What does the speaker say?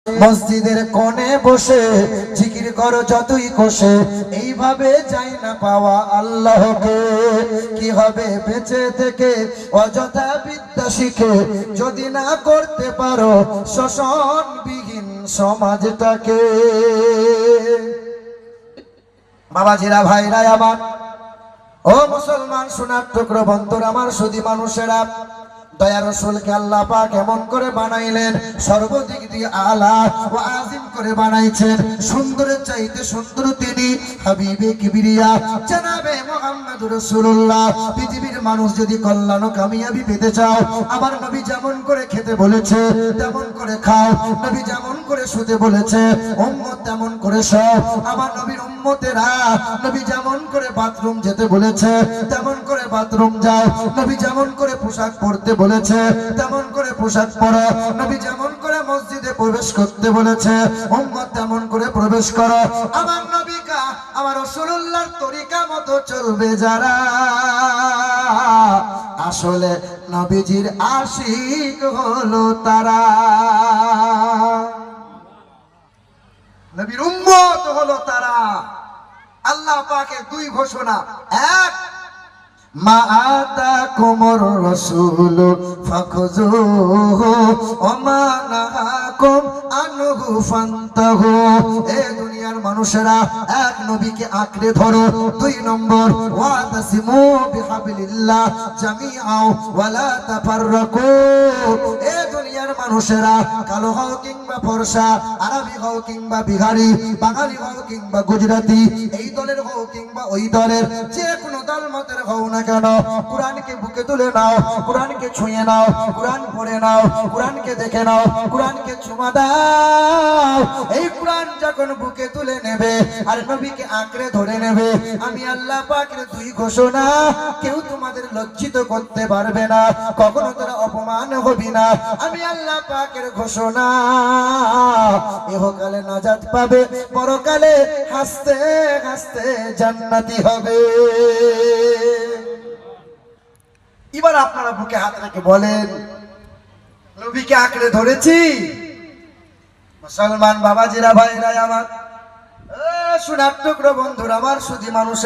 মসজিদের কোণে বসে জিকির করো যতই কোষে, এইভাবে চাই না পাওয়া আল্লাহকে। কি হবে বেঁচে থেকে অযথা বিদ্যা শিখে, যদি না করতে পারো শোষণবিহীন সমাজটাকে। বাবাজিরা, ভাইরা আমার, ও মুসলমান সোনার টুকরো বন্ধুরা আমার, শুধু মানুষেরা, দয়া রাসূলকে আল্লাহ পাক এমন করে বানাইলেন, সর্বদিক দিয়ে আলা ও আজিম করে বানাইছেন। সুন্দরের চাইতে সুন্দর তিনি, হাবিবে কিবরিয়া জনাবে মুহাম্মদুর রাসূলুল্লাহ। পৃথিবীর মানুষ যদি কল্যাণ ও কামিয়াবি পেতে চাও, আমার নবী যেমন করে খেতে বলেছে তেমন করে খাও, নবী যেমন করে শুতে বলেছে উম্মত তেমন করে শোও। আমার নবীর উম্মতেরা নবী যেমন করে বাথরুম যেতে বলেছে তেমন করে বাথরুম যাও, নবী যেমন করে পোশাক পরতে বলেছে তেমন করে পোশাক পরো, নবী যেমন করে মসজিদে প্রবেশ করতে বলেছে উম্মত তেমন করে প্রবেশ করো। আমার নবীকা আমার রাসূলুল্লাহর তরিকা মতো চলবে যারা, আসলে নবীজির আশিক হলো তারা, নবীর উম্মত হলো তারা। আল্লাহ পাকের দুই ঘোষণা, এক, মা আতাকুমুর রাসূল ফাখুযুহু ওয়া মা নাহাকুম আনহু ফান্তাহু। এ দুনিয়ার মানুষেরা, এক, নবীকে আঁকড়ে ধরো। দুই নম্বর, ওয়াতাসিমু বিহাবলিল্লাহ জামিআও ওয়া লা তাফাররাকু। এ দুনিয়ার মানুষেরা, কালো হও কিংবা ফর্সা, আরবি হও কিংবা বিহারি, বাঙালি হও কিংবা গুজরাটি, এই দলের হও কিংবা ওই দলের, যে কোনো দল মতের হও না কেন, কোরআনকে বুকে তুলে নাও, কোরআনকে ছুঁয়ে নাও, কোরআন পড়ে নাও, কোরআনকে দেখে নাও, কোরআনকে চুমা দাও। এই কোরআন যখন বুকে তুলে নেবে আর নবীকে আঁকড়ে ধরে নেবে, আমি আল্লাহ পাকের দুই ঘোষণা, কেউ তোমাদের লজ্জিত করতে পারবে না, কখনো তারা অপমান হবি না। আমি আল্লাহ পাকের ঘোষণা, ইহকালে নাজাত পাবে, পরকালে হাসতে হাসতে জান্নাতি হবে। এবার আপনারা বুকে হাত রেখে বলেন, নবীকে আঁকড়ে ধরেছি। মুসলমান বাবাজিরা, ভাইরা আমার, সোনার টুকরো বন্ধুরা আমার, শুধু মানুষের